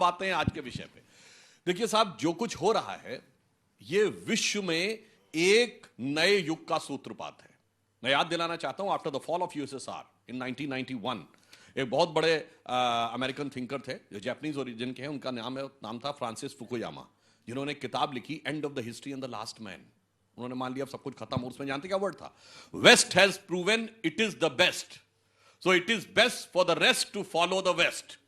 अब आते हैं आज के विषय पे। देखिए साहब, जो कुछ हो रहा है ये विश्व में एक नए युग का सूत्रपात है। मैं याद दिलाना चाहता हूं, after the fall of USSR in 1991 एक बहुत बड़े अमेरिकन थिंकर थे जो जापानीज ओरिजिन के हैं। उनका नाम था फ्रांसिस फुकुयामा, जिन्होंने किताब लिखी end of the history and the last man. उन्होंने मान लिया अब सब कुछ खत्म। उसमें जानते क्या वर्ड था? West has proven it is the best, so it is best for the rest to follow the West.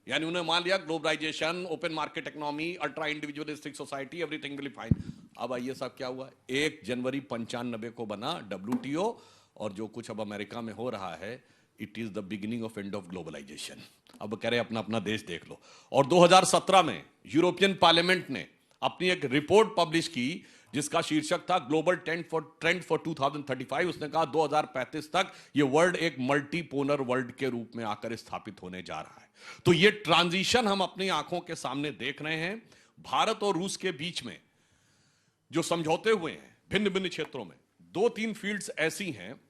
यानी उन्होंने मान लिया globalisation, open market economy, ultra individualistic society, everything will be fine. अब आइए साहब, क्या हुआ? 1 जनवरी 95 को बना WTO, और जो कुछ अब अमेरिका में हो रहा है it is the beginning of end of globalisation. अब कह रहे अपना अपना देश देख लो। और 2017 में यूरोपियन पार्लियामेंट ने अपनी एक रिपोर्ट पब्लिश की जिसका शीर्षक था ग्लोबल ट्रेंड फॉर 2035। उसने कहा 2035 तक ये वर्ल्ड एक मल्टीपोलर वर्ल्ड के रूप में आकर स्थापित होने जा रहा है। तो ये ट्रांजिशन हम अपनी आंखों के सामने देख रहे हैं। भारत और रूस के बीच में जो समझौते हुए हैं भिन्न भिन्न क्षेत्रों में, 2-3 फील्ड्स ऐसी हैं।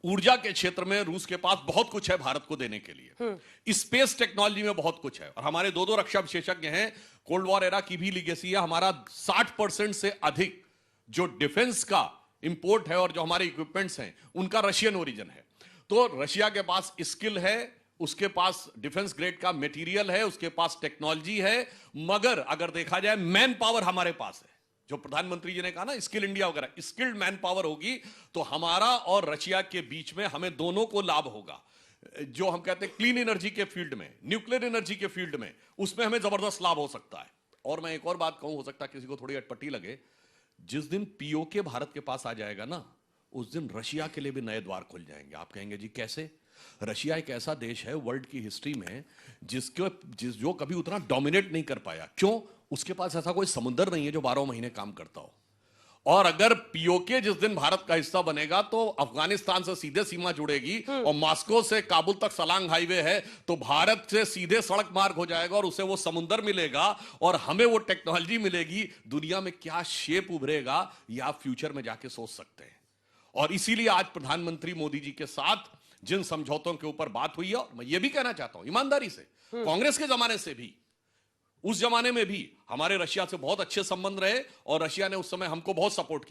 ऊर्जा के क्षेत्र में रूस के पास बहुत कुछ है भारत को देने के लिए। स्पेस टेक्नोलॉजी में बहुत कुछ है, और हमारे दो रक्षा विशेषज्ञ हैं। कोल्ड वॉर एरा की भी लीगेसी है। हमारा 60% से अधिक जो डिफेंस का इंपोर्ट है और जो हमारे इक्विपमेंट्स हैं उनका रशियन ओरिजिन है। तो रशिया के पास स्किल है, उसके पास डिफेंस ग्रेड का मटेरियल है, उसके पास टेक्नोलॉजी है, मगर अगर देखा जाए मैन पावर हमारे पास है। जो प्रधानमंत्री जी ने कहा ना स्किल इंडिया वगैरह, स्किल्ड मैन पावर होगी तो हमारा और रशिया के बीच में हमें दोनों को लाभ होगा। जो हम कहते हैं क्लीन एनर्जी के फील्ड में, न्यूक्लियर एनर्जी के फील्ड में, उसमें हमें जबरदस्त लाभ हो सकता है। और मैं एक और बात कहूं, हो सकता है किसी को थोड़ी अटपटी लगे, जिस दिन POK भारत के पास आ जाएगा ना, उस दिन रशिया के लिए भी नए द्वार खुल जाएंगे। आप कहेंगे जी कैसे? रशिया एक ऐसा देश है वर्ल्ड की हिस्ट्री में जो कभी उतना डोमिनेट नहीं कर पाया। क्यों? उसके पास ऐसा कोई समुद्र नहीं है जो 12 महीने काम करता हो। और अगर POK जिस दिन भारत का हिस्सा बनेगा तो अफगानिस्तान से सीधे सीमा जुड़ेगी, और मॉस्को से काबुल तक सलांग हाईवे है, तो भारत से सीधे सड़क मार्ग हो जाएगा और उसे वो समुद्र मिलेगा और हमें वो टेक्नोलॉजी मिलेगी। दुनिया में क्या शेप उभरेगा ये आप फ्यूचर में जाके सोच सकते हैं। और इसीलिए आज प्रधानमंत्री मोदी जी के साथ जिन समझौतों के ऊपर बात हुई है, और मैं ये भी कहना चाहता हूं ईमानदारी से, कांग्रेस के जमाने से भी, उस जमाने में भी हमारे रशिया से बहुत अच्छे संबंध रहे और रशिया ने उस समय हमको बहुत सपोर्ट किया।